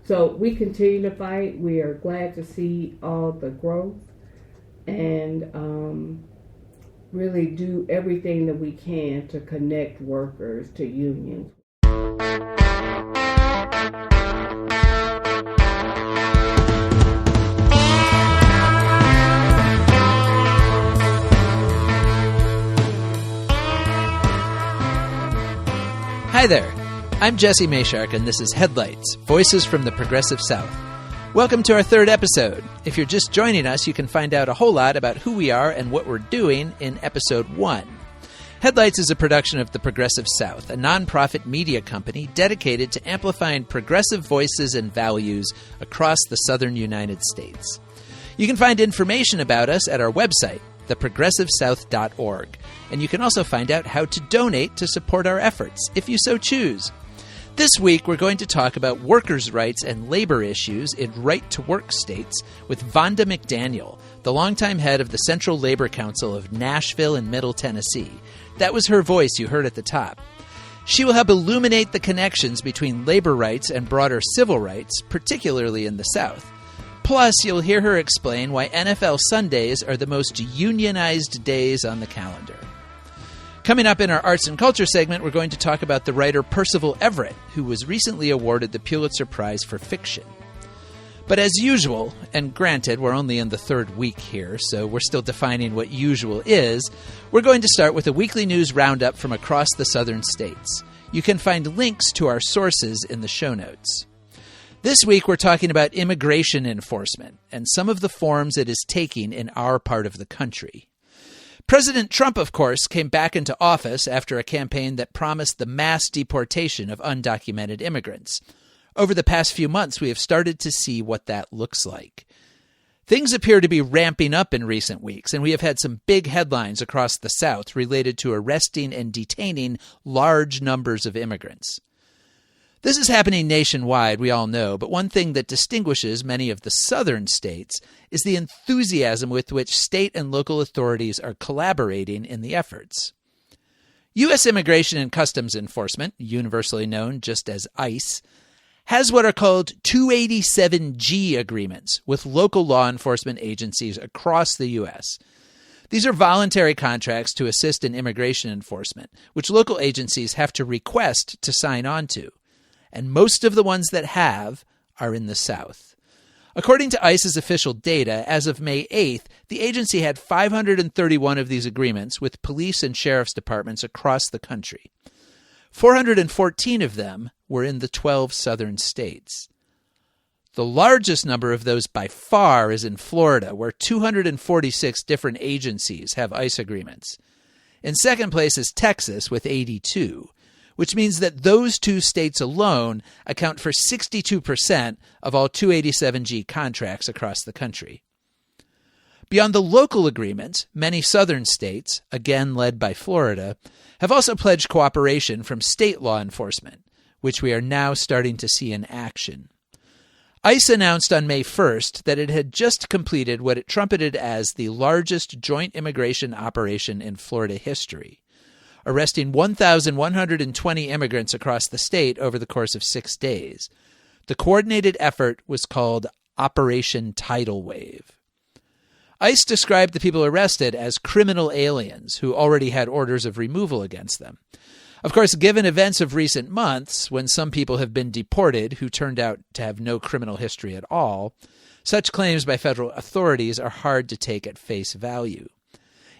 So we continue to fight. We are glad to see all the growth and really do everything that we can to connect workers to unions. Hi there, I'm Jesse Mayshark, and this is Headlights, Voices from the Progressive South. Welcome to our third episode. If you're just joining us, you can find out a whole lot about who we are and what we're doing in episode 1. Headlights is a production of the Progressive South, a nonprofit media company dedicated to amplifying progressive voices and values across the southern United States. You can find information about us at our website, theprogressivesouth.org, and you can also find out how to donate to support our efforts, if you so choose. This week, we're going to talk about workers' rights and labor issues in right-to-work states with Vonda McDaniel, the longtime head of the Central Labor Council of Nashville and Middle Tennessee. That was her voice you heard at the top. She will help illuminate the connections between labor rights and broader civil rights, particularly in the South. Plus, you'll hear her explain why NFL Sundays are the most unionized days on the calendar. Coming up in our arts and culture segment, we're going to talk about the writer Percival Everett, who was recently awarded the Pulitzer Prize for Fiction. But as usual, and granted, we're only in the third week here, so we're still defining what usual is, we're going to start with a weekly news roundup from across the southern states. You can find links to our sources in the show notes. This week, we're talking about immigration enforcement and some of the forms it is taking in our part of the country. President Trump, of course, came back into office after a campaign that promised the mass deportation of undocumented immigrants. Over the past few months, we have started to see what that looks like. Things appear to be ramping up in recent weeks, and we have had some big headlines across the South related to arresting and detaining large numbers of immigrants. This is happening nationwide, we all know, but one thing that distinguishes many of the southern states is the enthusiasm with which state and local authorities are collaborating in the efforts. U.S. Immigration and Customs Enforcement, universally known just as ICE, has what are called 287G agreements with local law enforcement agencies across the U.S. These are voluntary contracts to assist in immigration enforcement, which local agencies have to request to sign on to. And most of the ones that have are in the South. According to ICE's official data, as of May 8th, the agency had 531 of these agreements with police and sheriff's departments across the country. 414 of them were in the 12 southern states. The largest number of those by far is in Florida, where 246 different agencies have ICE agreements. In second place is Texas with 82. Which means that those two states alone account for 62% of all 287G contracts across the country. Beyond the local agreements, many southern states, again led by Florida, have also pledged cooperation from state law enforcement, which we are now starting to see in action. ICE announced on May 1st that it had just completed what it trumpeted as the largest joint immigration operation in Florida history, arresting 1,120 immigrants across the state over the course of 6 days. The coordinated effort was called Operation Tidal Wave. ICE described the people arrested as criminal aliens who already had orders of removal against them. Of course, given events of recent months, when some people have been deported who turned out to have no criminal history at all, such claims by federal authorities are hard to take at face value.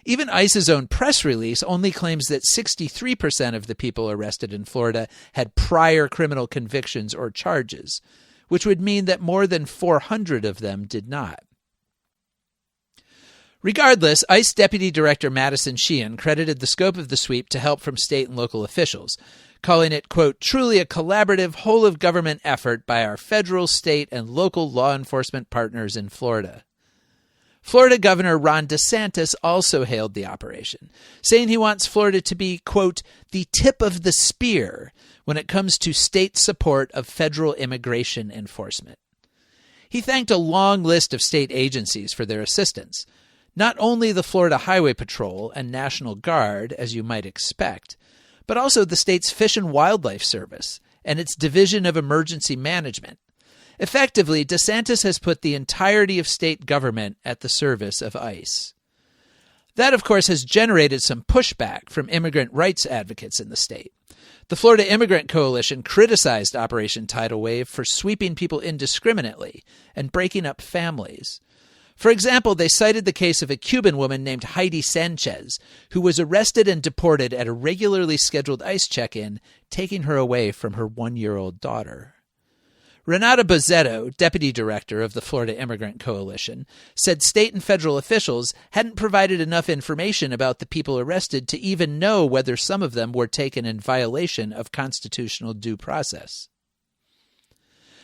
Even ICE's own press release only claims that 63% of the people arrested in Florida had prior criminal convictions or charges, which would mean that more than 400 of them did not. Regardless, ICE Deputy Director Madison Sheehan credited the scope of the sweep to help from state and local officials, calling it, quote, truly a collaborative whole-of-government effort by our federal, state, and local law enforcement partners in Florida. Florida Governor Ron DeSantis also hailed the operation, saying he wants Florida to be, quote, the tip of the spear when it comes to state support of federal immigration enforcement. He thanked a long list of state agencies for their assistance, not only the Florida Highway Patrol and National Guard, as you might expect, but also the state's Fish and Wildlife Service and its Division of Emergency Management, Effectively, DeSantis has put the entirety of state government at the service of ICE. That, of course, has generated some pushback from immigrant rights advocates in the state. The Florida Immigrant Coalition criticized Operation Tidal Wave for sweeping people indiscriminately and breaking up families. For example, they cited the case of a Cuban woman named Heidi Sanchez, who was arrested and deported at a regularly scheduled ICE check-in, taking her away from her 1-year-old daughter. Renata Bozzetto, deputy director of the Florida Immigrant Coalition, said state and federal officials hadn't provided enough information about the people arrested to even know whether some of them were taken in violation of constitutional due process.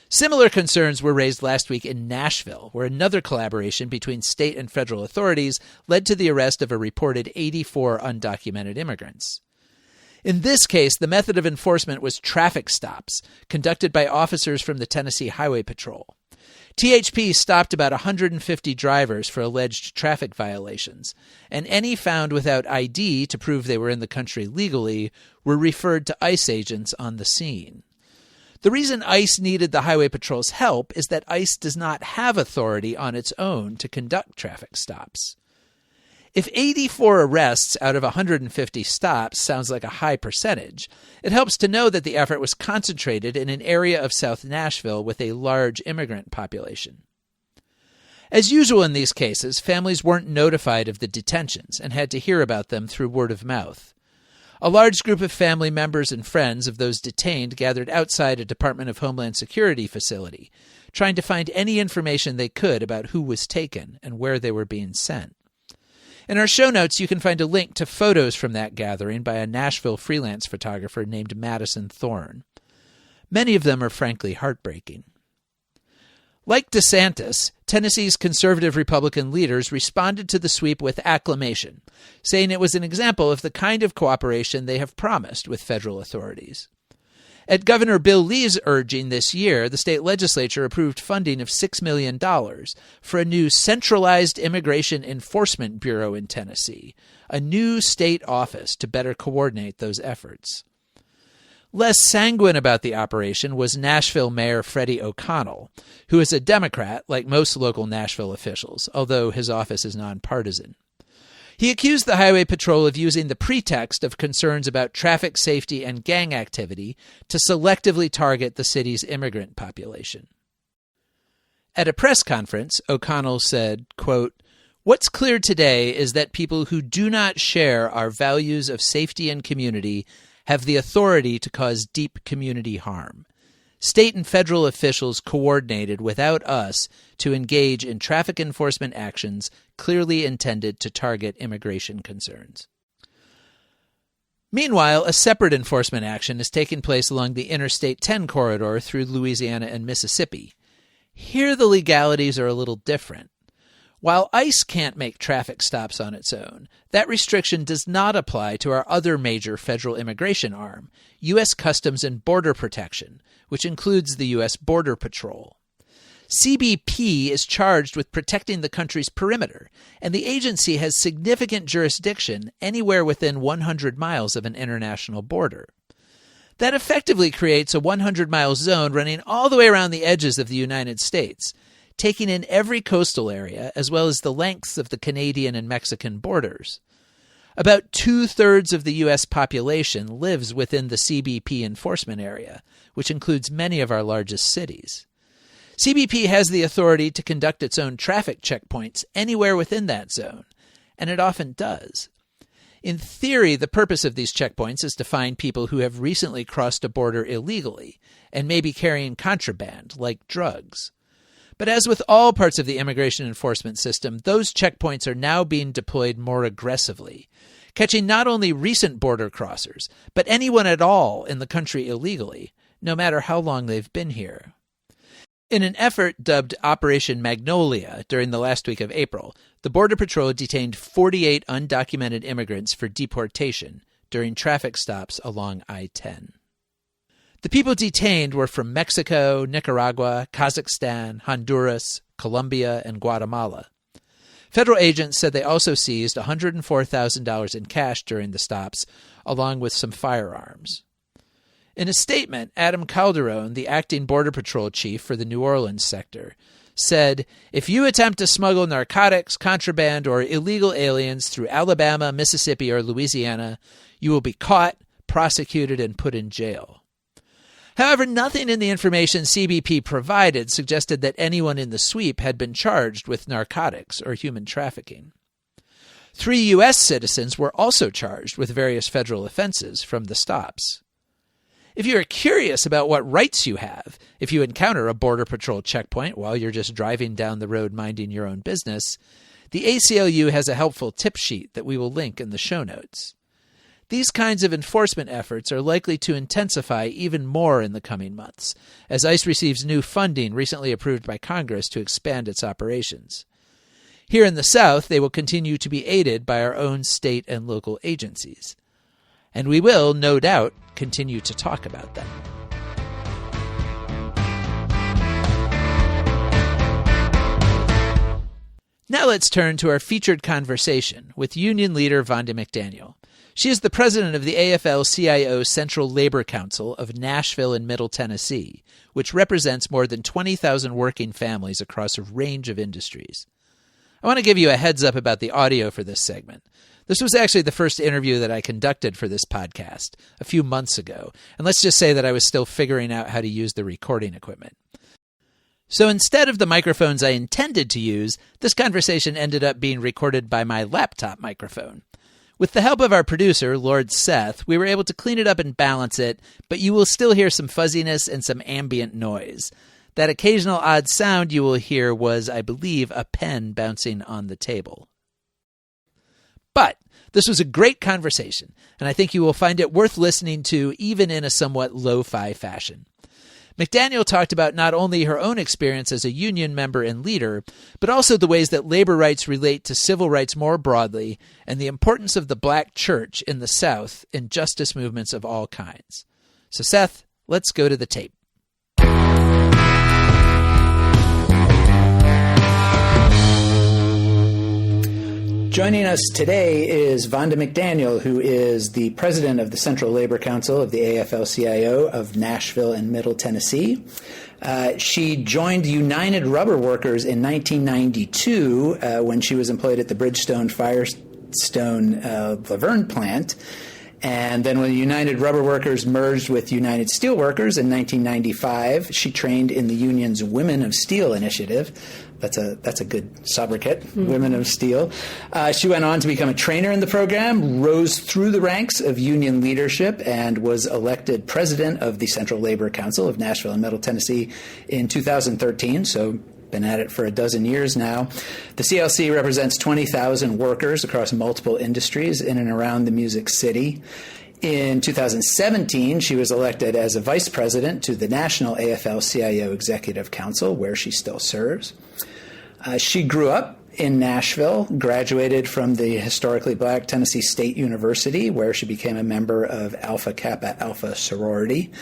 Similar concerns were raised last week in Nashville, where another collaboration between state and federal authorities led to the arrest of a reported 84 undocumented immigrants. In this case, the method of enforcement was traffic stops, conducted by officers from the Tennessee Highway Patrol. THP stopped about 150 drivers for alleged traffic violations, and any found without ID to prove they were in the country legally were referred to ICE agents on the scene. The reason ICE needed the Highway Patrol's help is that ICE does not have authority on its own to conduct traffic stops. If 84 arrests out of 150 stops sounds like a high percentage, it helps to know that the effort was concentrated in an area of South Nashville with a large immigrant population. As usual in these cases, families weren't notified of the detentions and had to hear about them through word of mouth. A large group of family members and friends of those detained gathered outside a Department of Homeland Security facility, trying to find any information they could about who was taken and where they were being sent. In our show notes, you can find a link to photos from that gathering by a Nashville freelance photographer named Madison Thorne. Many of them are frankly heartbreaking. Like DeSantis, Tennessee's conservative Republican leaders responded to the sweep with acclamation, saying it was an example of the kind of cooperation they have promised with federal authorities. At Governor Bill Lee's urging this year, the state legislature approved funding of $6 million for a new centralized immigration enforcement bureau in Tennessee, a new state office to better coordinate those efforts. Less sanguine about the operation was Nashville Mayor Freddie O'Connell, who is a Democrat like most local Nashville officials, although his office is nonpartisan. He accused the Highway Patrol of using the pretext of concerns about traffic safety and gang activity to selectively target the city's immigrant population. At a press conference, O'Connell said, quote, "What's clear today is that people who do not share our values of safety and community have the authority to cause deep community harm. State and federal officials coordinated without us to engage in traffic enforcement actions clearly intended to target immigration concerns." Meanwhile, a separate enforcement action is taking place along the Interstate 10 corridor through Louisiana and Mississippi. Here the legalities are a little different. While ICE can't make traffic stops on its own, that restriction does not apply to our other major federal immigration arm, U.S. Customs and Border Protection, which includes the U.S. Border Patrol. CBP is charged with protecting the country's perimeter, and the agency has significant jurisdiction anywhere within 100 miles of an international border. That effectively creates a 100-mile zone running all the way around the edges of the United States, taking in every coastal area as well as the lengths of the Canadian and Mexican borders. About 2/3 of the U.S. population lives within the CBP enforcement area, which includes many of our largest cities. CBP has the authority to conduct its own traffic checkpoints anywhere within that zone, and it often does. In theory, the purpose of these checkpoints is to find people who have recently crossed a border illegally and may be carrying contraband, like drugs. But as with all parts of the immigration enforcement system, those checkpoints are now being deployed more aggressively, catching not only recent border crossers, but anyone at all in the country illegally, no matter how long they've been here. In an effort dubbed Operation Magnolia during the last week of April, the Border Patrol detained 48 undocumented immigrants for deportation during traffic stops along I-10. The people detained were from Mexico, Nicaragua, Kazakhstan, Honduras, Colombia, and Guatemala. Federal agents said they also seized $104,000 in cash during the stops, along with some firearms. In a statement, Adam Calderon, the acting Border Patrol chief for the New Orleans sector, said, "If you attempt to smuggle narcotics, contraband, or illegal aliens through Alabama, Mississippi, or Louisiana, you will be caught, prosecuted, and put in jail." However, nothing in the information CBP provided suggested that anyone in the sweep had been charged with narcotics or human trafficking. 3 U.S. citizens were also charged with various federal offenses from the stops. If you are curious about what rights you have if you encounter a Border Patrol checkpoint while you're just driving down the road minding your own business, the ACLU has a helpful tip sheet that we will link in the show notes. These kinds of enforcement efforts are likely to intensify even more in the coming months, as ICE receives new funding recently approved by Congress to expand its operations. Here in the South, they will continue to be aided by our own state and local agencies. And we will, no doubt, continue to talk about them. Now let's turn to our featured conversation with union leader Vonda McDaniel. She is the president of the AFL-CIO Central Labor Council of Nashville and Middle Tennessee, which represents more than 20,000 working families across a range of industries. I want to give you a heads up about the audio for this segment. This was actually the first interview that I conducted for this podcast a few months ago, and let's just say that I was still figuring out how to use the recording equipment. So instead of the microphones I intended to use, this conversation ended up being recorded by my laptop microphone. With the help of our producer, Lord Seth, we were able to clean it up and balance it, but you will still hear some fuzziness and some ambient noise. That occasional odd sound you will hear was, I believe, a pen bouncing on the table. But this was a great conversation, and I think you will find it worth listening to even in a somewhat lo-fi fashion. McDaniel talked about not only her own experience as a union member and leader, but also the ways that labor rights relate to civil rights more broadly and the importance of the black church in the South in justice movements of all kinds. So Seth, let's go to the tape. Joining us today is Vonda McDaniel, who is the president of the Central Labor Council of the AFL-CIO of Nashville and Middle Tennessee. She joined United Rubber Workers in 1992 when she was employed at the Bridgestone Firestone Laverne plant. And then when United Rubber Workers merged with United Steelworkers in 1995, she trained in the union's Women of Steel initiative. That's a good sobriquet, Women of Steel. She went on to become a trainer in the program, rose through the ranks of union leadership, and was elected president of the Central Labor Council of Nashville and Middle Tennessee in 2013, so been at it for a dozen years now. The CLC represents 20,000 workers across multiple industries in and around the Music City. In 2017, she was elected as a vice president to the National AFL-CIO Executive Council, where she still serves. She grew up in Nashville, graduated from the historically black Tennessee State University, where she became a member of Alpha Kappa Alpha sorority.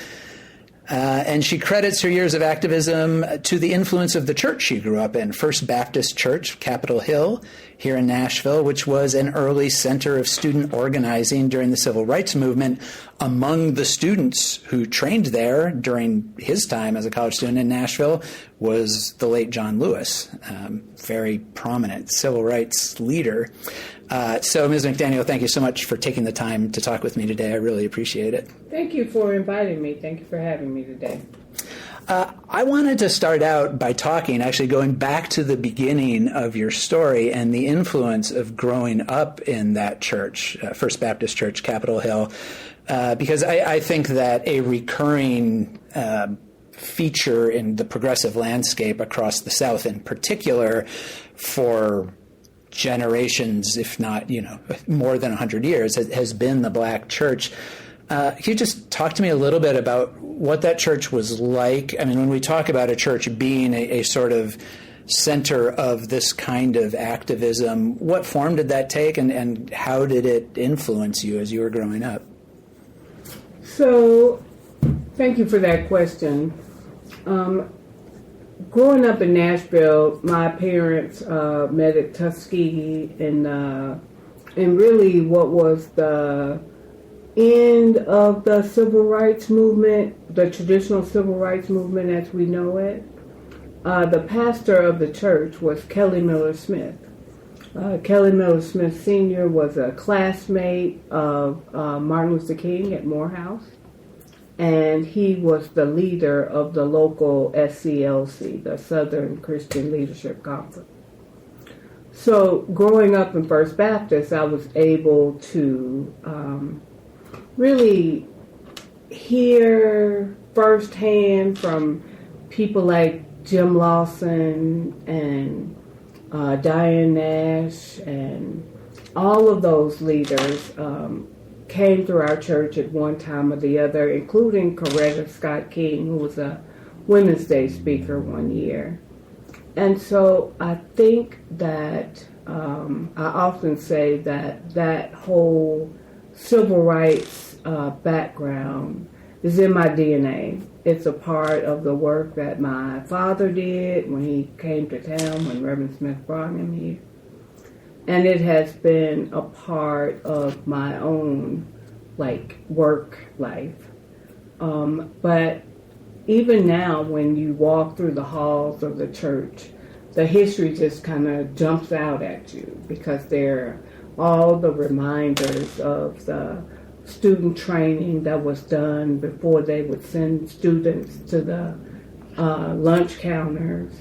And she credits her years of activism to the influence of the church she grew up in, First Baptist Church, Capitol Hill, here in Nashville, which was an early center of student organizing during the Civil Rights Movement. Among the students who trained there during his time as a college student in Nashville was the late John Lewis, very prominent civil rights leader. So, Ms. McDaniel, thank you so much for taking the time to talk with me today. I really appreciate it. Thank you for inviting me. Thank you for having me today. I wanted to start out by actually going back to the beginning of your story and the influence of growing up in that church, First Baptist Church, Capitol Hill, because I think that a recurring feature in the progressive landscape across the South in particular for generations, if not, more than 100 years, has been the black church. Can you just talk to me a little bit about what that church was like? I mean, when we talk about a church being a sort of center of this kind of activism, what form did that take, and how did it influence you as you were growing up? So, thank you for that question. Growing up in Nashville, my parents met at Tuskegee, and really what was the end of the civil rights movement, the traditional civil rights movement as we know it. The pastor of the church was Kelly Miller Smith. Kelly Miller Smith Sr. was a classmate of Martin Luther King at Morehouse, and he was the leader of the local SCLC, the Southern Christian Leadership Conference. So growing up in First Baptist, I was able to really hear firsthand from people like Jim Lawson and Diane Nash and all of those leaders came through our church at one time or the other, including Coretta Scott King, who was a Women's Day speaker one year. And so I think that I often say that whole civil rights background is in my DNA. It's a part of the work that my father did when he came to town, when Reverend Smith brought him here. And it has been a part of my own, work life. But even now, when you walk through the halls of the church, the history just kind of jumps out at you because there are all the reminders of the student training that was done before they would send students to the lunch counters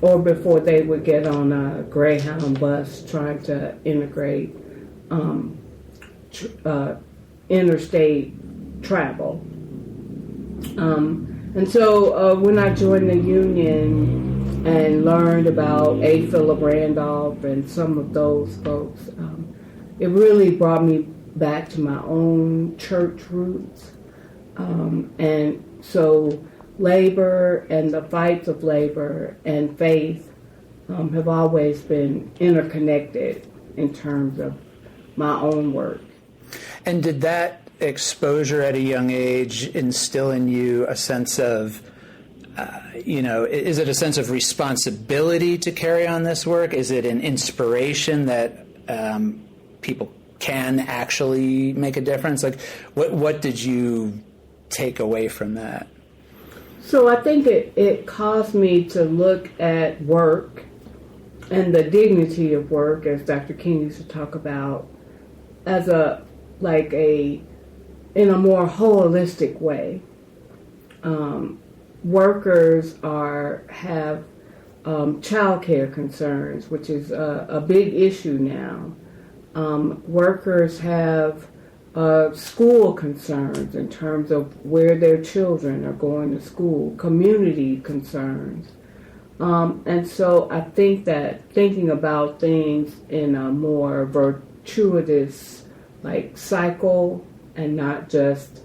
or before they would get on a Greyhound bus trying to integrate interstate travel. And so when I joined the union and learned about A. Philip Randolph and some of those folks, it really brought me back to my own church roots. And so labor and the fights of labor and faith have always been interconnected in terms of my own work. And did that exposure at a young age instill in you a sense of, is it a sense of responsibility to carry on this work? Is it an inspiration that people can actually make a difference? What did you take away from that? So I think it caused me to look at work and the dignity of work, as Dr. King used to talk about, as in a more holistic way. Workers have child care concerns, which is a big issue now. Workers have school concerns in terms of where their children are going to school, community concerns. And so I think that thinking about things in a more virtuous cycle and not just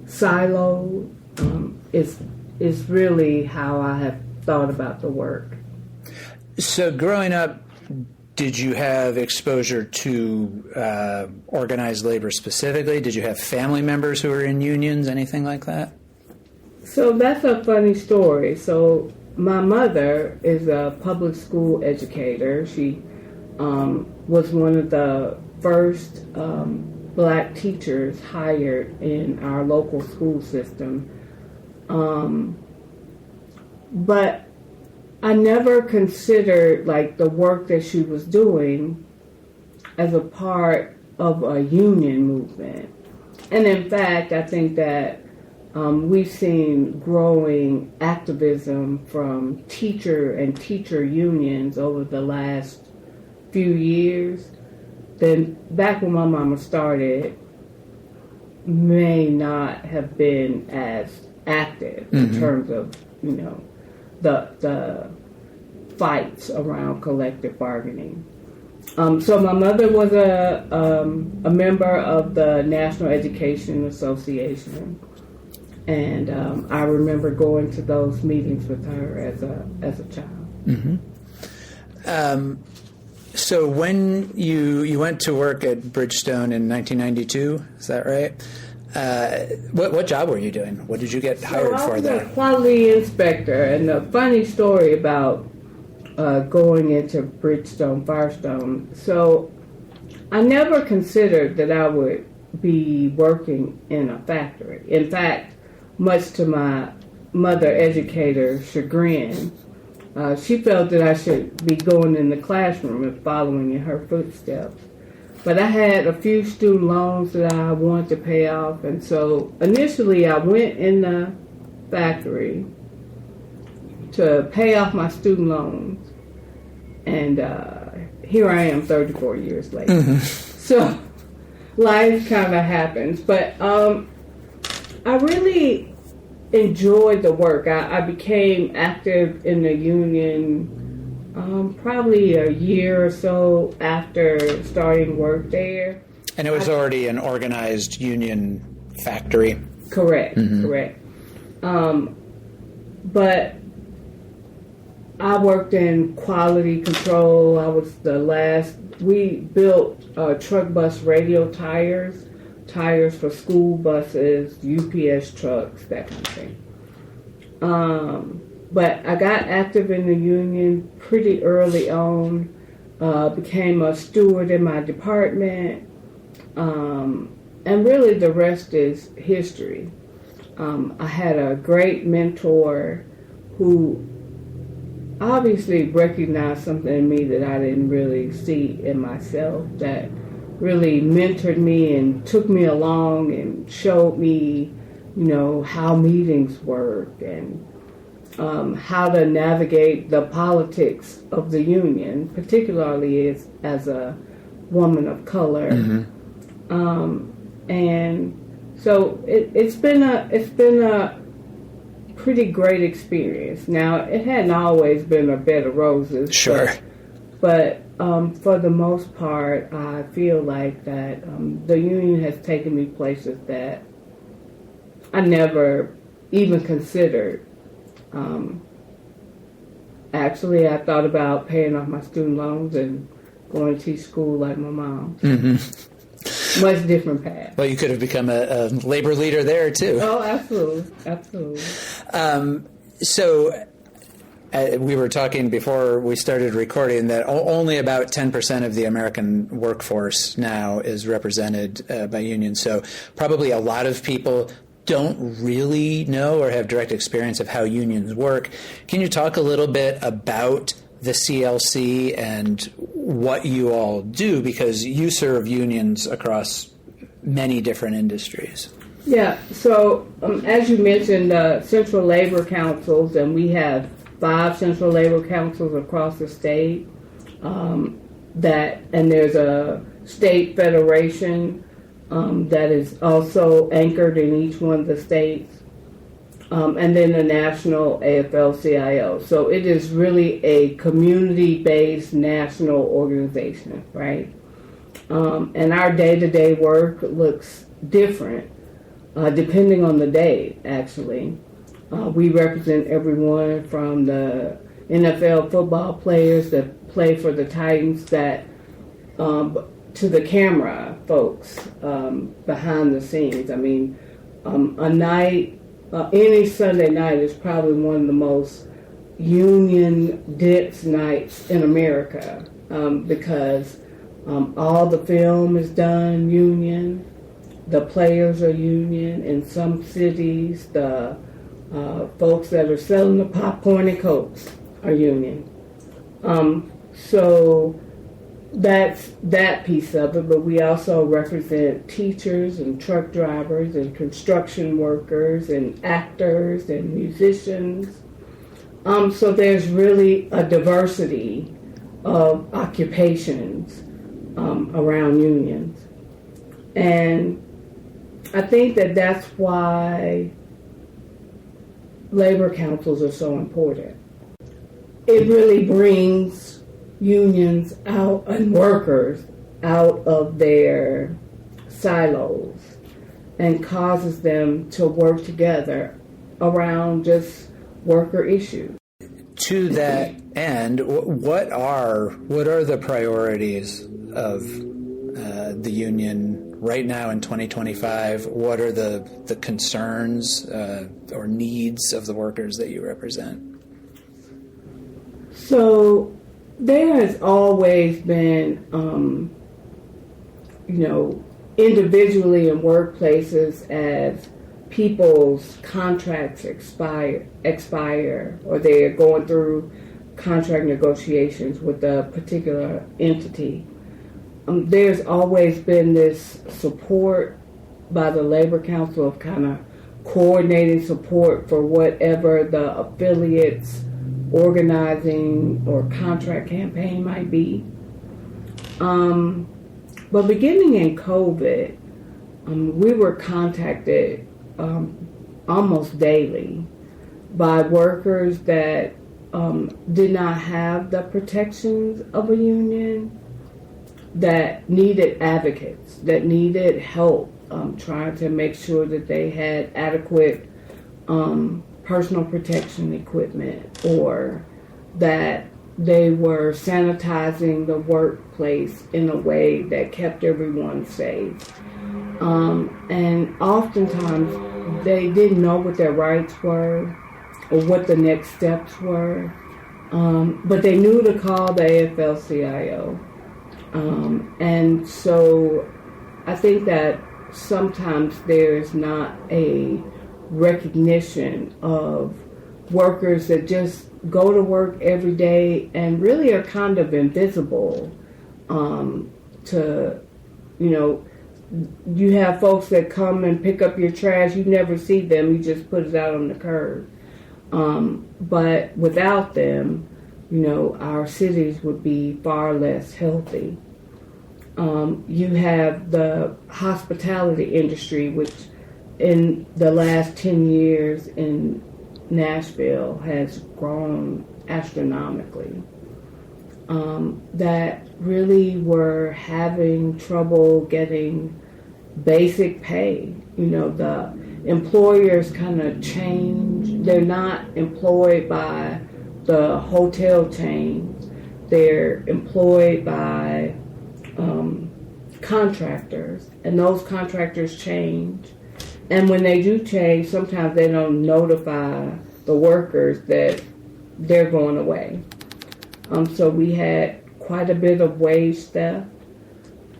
silo is really how I have thought about the work. So growing up, did you have exposure to organized labor specifically? Did you have family members who were in unions, anything like that? So that's a funny story. So my mother is a public school educator. She was one of the first black teachers hired in our local school system. But I never considered the work that she was doing as a part of a union movement. And in fact, I think that we've seen growing activism from teacher and teacher unions over the last few years. Then back when my mama started, may not have been as active in terms of, the fights around collective bargaining. So my mother was a member of the National Education Association, and I remember going to those meetings with her as a child. Mm-hmm. So when you went to work at Bridgestone in 1992, is that right? What job were you doing? What did you get hired for there? I was a quality inspector, and a funny story about going into Bridgestone Firestone. So I never considered that I would be working in a factory. In fact, much to my mother educator's chagrin, she felt that I should be going in the classroom and following in her footsteps. But I had a few student loans that I wanted to pay off, and so initially I went in the factory to pay off my student loans, and here I am 34 years later. Mm-hmm. So life kind of happens, but I really enjoyed the work. I became active in the union probably a year or so after starting work there. And it was already an organized union factory. Correct, correct. But I worked in quality control. I was the last. We built truck bus radial tires for school buses, UPS trucks, that kind of thing. But I got active in the union pretty early on, became a steward in my department, and really the rest is history. I had a great mentor who obviously recognized something in me that I didn't really see in myself, that really mentored me and took me along and showed me, how meetings work and how to navigate the politics of the union, particularly as a woman of color. And so it's been a pretty great experience. Now, it hadn't always been a bed of roses. Sure. But for the most part, I feel like that the union has taken me places that I never even considered. Actually, I thought about paying off my student loans and going to teach school like my mom. Much different path. Well, you could have become a labor leader there, too. Oh, absolutely. Absolutely. So we were talking before we started recording that only about 10% of the American workforce now is represented by unions. So probably a lot of people don't really know or have direct experience of how unions work. Can you talk a little bit about the CLC and what you all do? Because you serve unions across many different industries. Yeah, so as you mentioned, Central Labor Councils, and we have 5 Central Labor Councils across the state, and there's a state federation that is also anchored in each one of the states, and then the national AFL-CIO. So it is really a community-based national organization, right? And our day-to-day work looks different depending on the day, actually. We represent everyone from the NFL football players that play for the Titans to the camera folks behind the scenes. I mean, any Sunday night is probably one of the most union-dense nights in America because all the film is done union, the players are union. In some cities, the folks that are selling the popcorn and Cokes are union. So that's that piece of it, but we also represent teachers and truck drivers and construction workers and actors and musicians. So there's really a diversity of occupations around unions. And I think that that's why labor councils are so important. It really brings unions out and workers out of their silos and causes them to work together around just worker issues. To that end, what are the priorities of the union right now in 2025? What are the concerns or needs of the workers that you represent? So there has always been, individually in workplaces as people's contracts expire or they're going through contract negotiations with a particular entity. There's always been this support by the Labor Council of kind of coordinating support for whatever the affiliates organizing or contract campaign might be. But beginning in COVID, we were contacted almost daily by workers that did not have the protections of a union, that needed advocates, that needed help trying to make sure that they had adequate personal protection equipment, or that they were sanitizing the workplace in a way that kept everyone safe. And oftentimes they didn't know what their rights were or what the next steps were, but they knew to call the AFL-CIO. And so I think that sometimes there's not a recognition of workers that just go to work every day and really are kind of invisible to, you have folks that come and pick up your trash, you never see them, you just put it out on the curb. But without them, our cities would be far less healthy. You have the hospitality industry, which in the last 10 years in Nashville has grown astronomically, that really were having trouble getting basic pay. The employers kind of change. They're not employed by the hotel chains. They're employed by contractors, and those contractors change. And when they do change, sometimes they don't notify the workers that they're going away. So we had quite a bit of wage theft.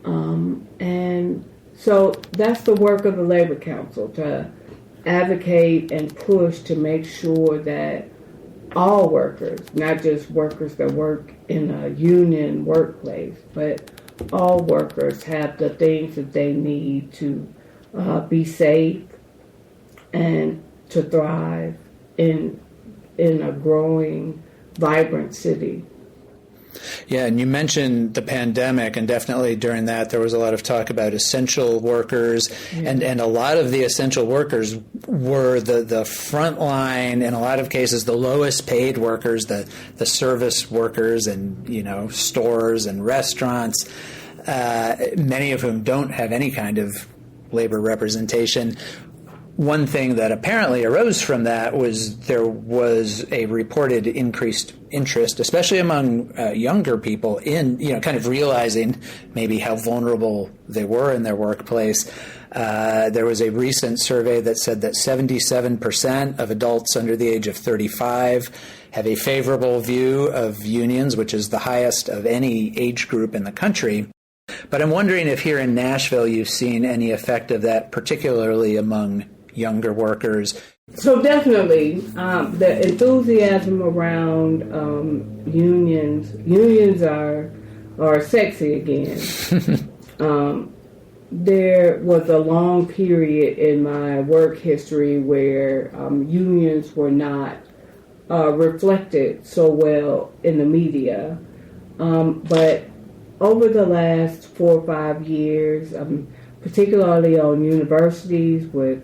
And so that's the work of the Labor Council, to advocate and push to make sure that all workers, not just workers that work in a union workplace, but all workers have the things that they need to be safe and to thrive in a growing, vibrant city. Yeah, and you mentioned the pandemic, and definitely during that there was a lot of talk about essential workers, and a lot of the essential workers were the front line, in a lot of cases the lowest paid workers, the service workers and stores and restaurants, many of whom don't have any kind of labor representation. One thing that apparently arose from that was there was a reported increased interest, especially among younger people, in kind of realizing maybe how vulnerable they were in their workplace. There was a recent survey that said that 77% of adults under the age of 35 have a favorable view of unions, which is the highest of any age group in the country. But I'm wondering if here in Nashville you've seen any effect of that, particularly among younger workers. So definitely, the enthusiasm around unions are sexy again. There was a long period in my work history where unions were not reflected so well in the media, but over the last 4 or 5 years, particularly on universities with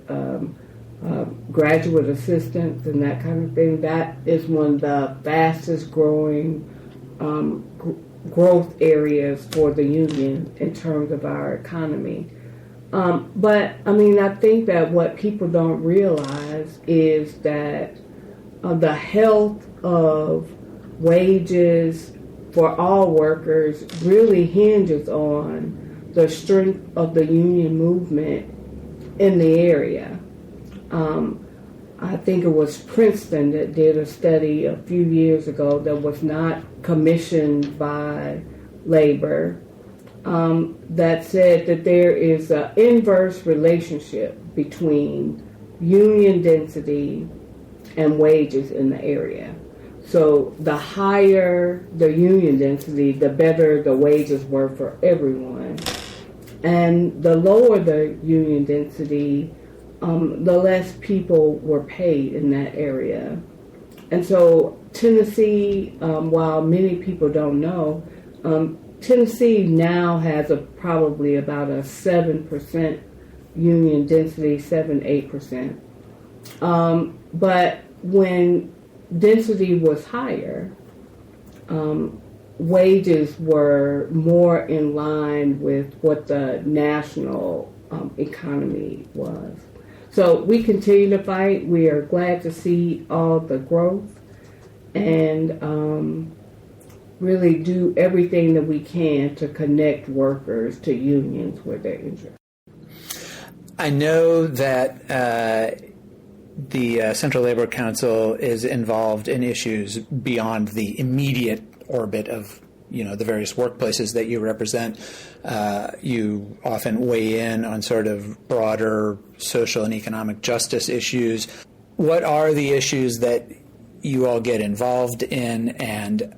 graduate assistants and that kind of thing, that is one of the fastest growing growth areas for the union in terms of our economy. But I think that what people don't realize is that the health of wages for all workers really hinges on the strength of the union movement in the area. I think it was Princeton that did a study a few years ago that was not commissioned by labor, that said that there is an inverse relationship between union density and wages in the area. So the higher the union density, the better the wages were for everyone. And the lower the union density, the less people were paid in that area. And so Tennessee, while many people don't know, Tennessee now has probably about a 7% union density, 7-8%. But when density was higher, wages were more in line with what the national economy was. So we continue to fight. We are glad to see all the growth and really do everything that we can to connect workers to unions where they're injured. I know that the Central Labor Council is involved in issues beyond the immediate orbit of the various workplaces that you represent. You often weigh in on sort of broader social and economic justice issues. What are the issues that you all get involved in, and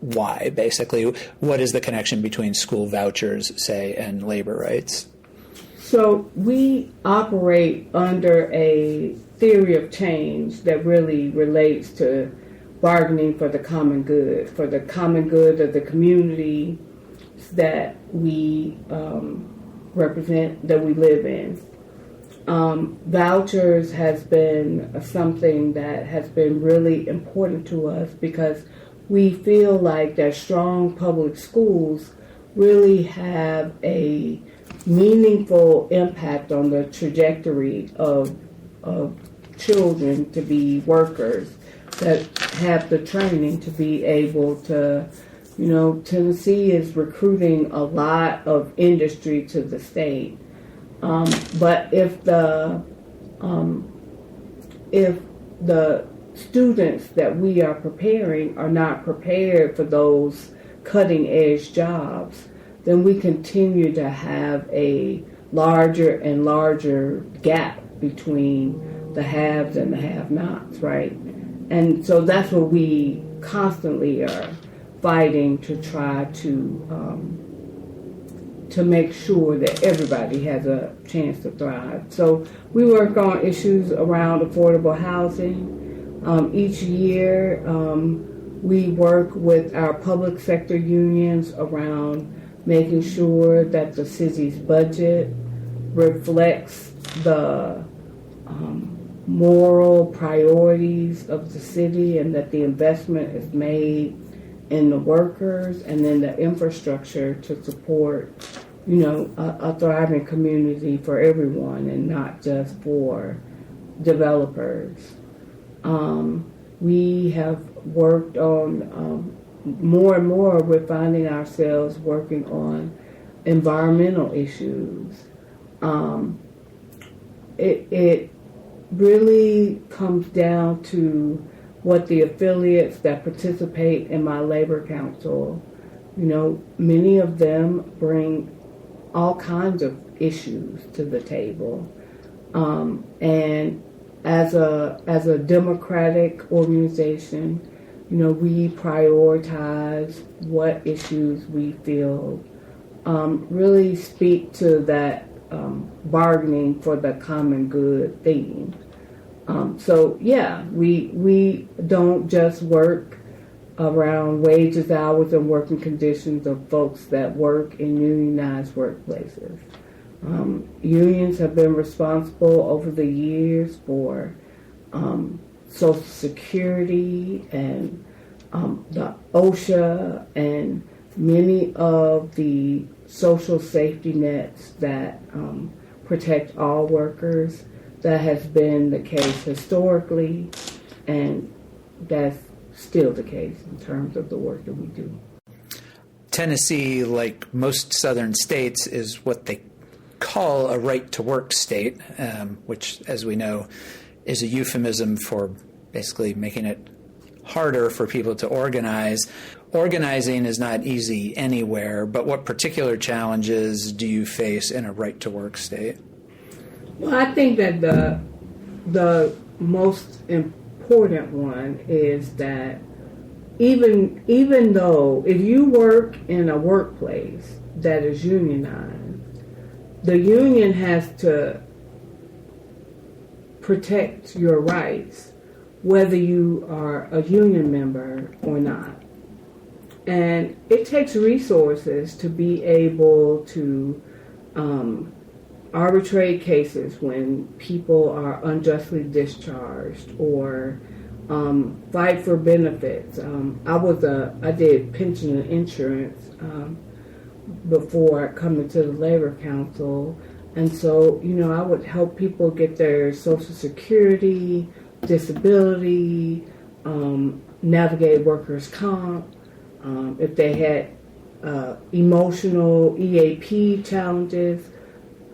why, basically? What is the connection between school vouchers, say, and labor rights? So we operate under a theory of change that really relates to bargaining for the common good of the community that we represent, that we live in. Vouchers has been something that has been really important to us because we feel like that strong public schools really have a meaningful impact on the trajectory of children to be workers that have the training to be able to, Tennessee is recruiting a lot of industry to the state. But if the students that we are preparing are not prepared for those cutting edge jobs, then we continue to have a larger and larger gap between the haves and the have-nots, right? And so that's what we constantly are fighting to try to make sure that everybody has a chance to thrive. So we work on issues around affordable housing. Each year, we work with our public sector unions around making sure that the city's budget reflects the moral priorities of the city and that the investment is made in the workers and then the infrastructure to support, a thriving community for everyone and not just for developers. We have worked on more and more, we're finding ourselves working on environmental issues. It really comes down to what the affiliates that participate in my labor council, many of them bring all kinds of issues to the table. And as a democratic organization, we prioritize what issues we feel really speak to that bargaining for the common good theme. We don't just work around wages, hours, and working conditions of folks that work in unionized workplaces. Unions have been responsible over the years for Social Security and the OSHA and many of the social safety nets that protect all workers. That has been the case historically, and that's still the case in terms of the work that we do. Tennessee, like most southern states, is what they call a right-to-work state, which, as we know, is a euphemism for basically making it harder for people to organize. Organizing is not easy anywhere, but what particular challenges do you face in a right-to-work state? Well, I think that the most important one is that even though if you work in a workplace that is unionized, the union has to protect your rights whether you are a union member or not. And it takes resources to be able to arbitrate cases when people are unjustly discharged or fight for benefits. I did pension and insurance before coming to the Labor Council, and so I would help people get their Social Security, disability, navigate workers' comp. If they had emotional EAP challenges,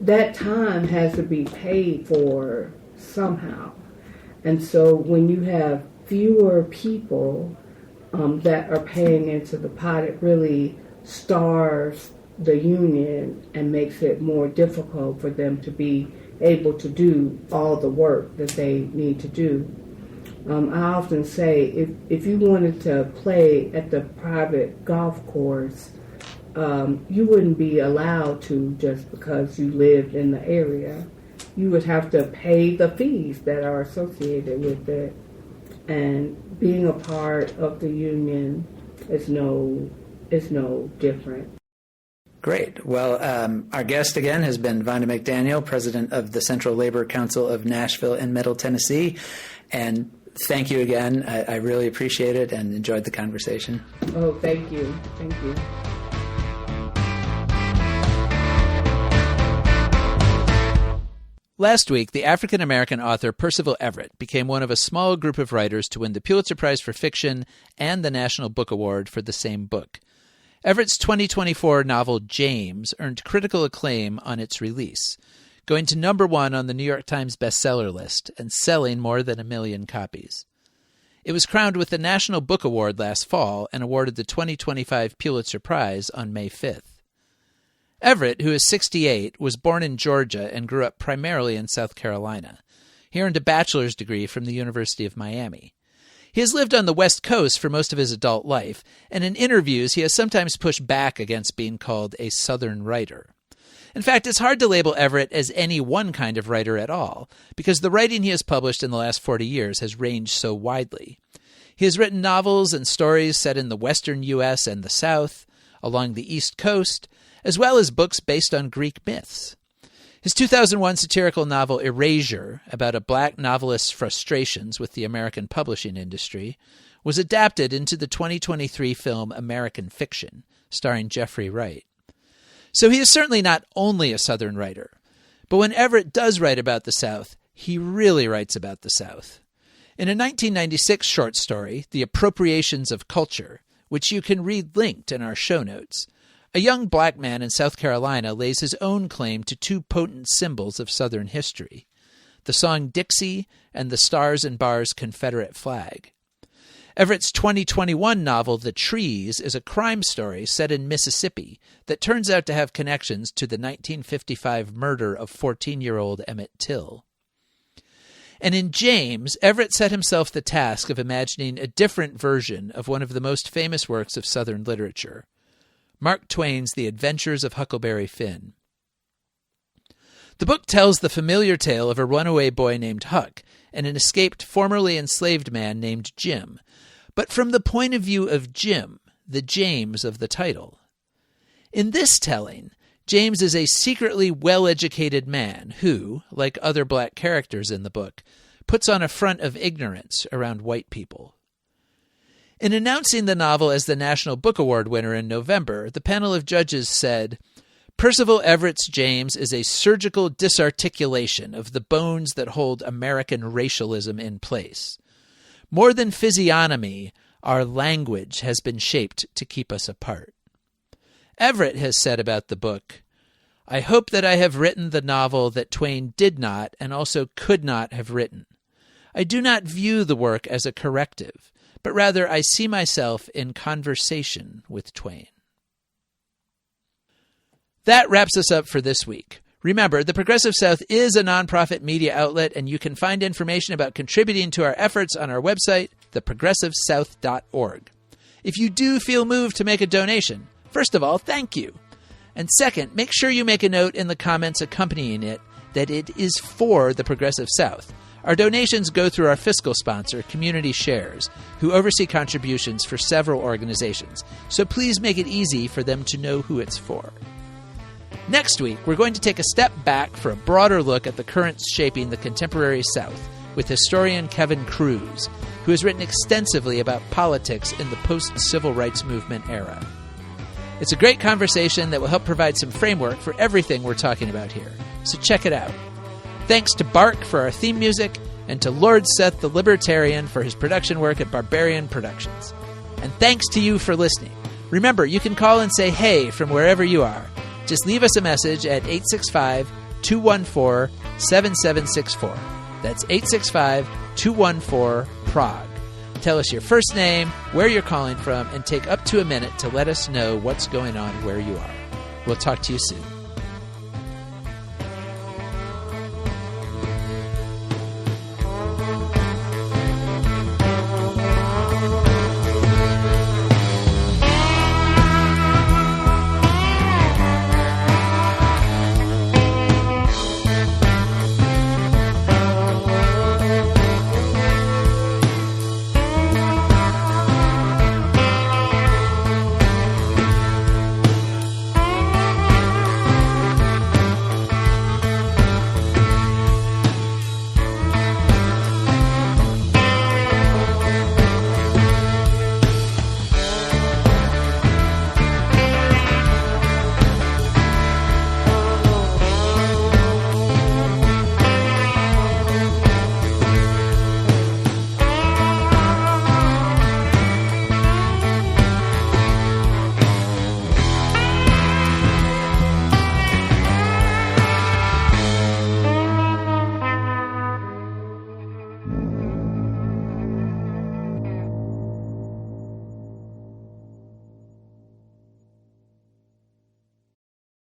that time has to be paid for somehow. And so when you have fewer people that are paying into the pot, it really starves the union and makes it more difficult for them to be able to do all the work that they need to do. I often say if you wanted to play at the private golf course, you wouldn't be allowed to just because you lived in the area. You would have to pay the fees that are associated with it. And being a part of the union is no different. Great. Well, our guest again has been Vonda McDaniel, president of the Central Labor Council of Nashville and Middle Tennessee. And thank you again. I really appreciate it and enjoyed the conversation. Oh, thank you. Thank you. Last week, the African-American author Percival Everett became one of a small group of writers to win the Pulitzer Prize for Fiction and the National Book Award for the same book. Everett's 2024 novel James earned critical acclaim on its release, going to number 1 on the New York Times bestseller list and selling more than 1 million copies. It was crowned with the National Book Award last fall and awarded the 2025 Pulitzer Prize on May 5th. Everett, who is 68, was born in Georgia and grew up primarily in South Carolina. He earned a bachelor's degree from the University of Miami. He has lived on the West Coast for most of his adult life, and in interviews he has sometimes pushed back against being called a Southern writer. In fact, it's hard to label Everett as any one kind of writer at all, because the writing he has published in the last 40 years has ranged so widely. He has written novels and stories set in the western U.S. and the South, along the East Coast, as well as books based on Greek myths. His 2001 satirical novel Erasure, about a black novelist's frustrations with the American publishing industry, was adapted into the 2023 film American Fiction, starring Jeffrey Wright. So he is certainly not only a Southern writer, but when Everett does write about the South, he really writes about the South. In a 1996 short story, The Appropriations of Culture, which you can read linked in our show notes, a young black man in South Carolina lays his own claim to 2 potent symbols of Southern history, the song Dixie and the Stars and Bars Confederate flag. Everett's 2021 novel The Trees is a crime story set in Mississippi that turns out to have connections to the 1955 murder of 14-year-old Emmett Till. And in James, Everett set himself the task of imagining a different version of one of the most famous works of Southern literature, Mark Twain's The Adventures of Huckleberry Finn. The book tells the familiar tale of a runaway boy named Huck and an escaped formerly enslaved man named Jim, but from the point of view of Jim, the James of the title. In this telling, James is a secretly well-educated man who, like other black characters in the book, puts on a front of ignorance around white people. In announcing the novel as the National Book Award winner in November, the panel of judges said, Percival Everett's James is a surgical disarticulation of the bones that hold American racialism in place. More than physiognomy, our language has been shaped to keep us apart. Everett has said about the book, I hope that I have written the novel that Twain did not and also could not have written. I do not view the work as a corrective, but rather I see myself in conversation with Twain. That wraps us up for this week. Remember, the Progressive South is a nonprofit media outlet, and you can find information about contributing to our efforts on our website, theprogressivesouth.org. If you do feel moved to make a donation, first of all, thank you. And second, make sure you make a note in the comments accompanying it that it is for the Progressive South. Our donations go through our fiscal sponsor, Community Shares, who oversee contributions for several organizations. So please make it easy for them to know who it's for. Next week, we're going to take a step back for a broader look at the currents shaping the contemporary South with historian Kevin Cruz, who has written extensively about politics in the post-civil rights movement era. It's a great conversation that will help provide some framework for everything we're talking about here, so check it out. Thanks to Bark for our theme music, and to Lord Seth the Libertarian for his production work at Barbarian Productions. And thanks to you for listening. Remember, you can call and say hey from wherever you are. Just leave us a message at 865-214-7764. That's 865-214-PROG. Tell us your first name, where you're calling from, and take up to a minute to let us know what's going on where you are. We'll talk to you soon.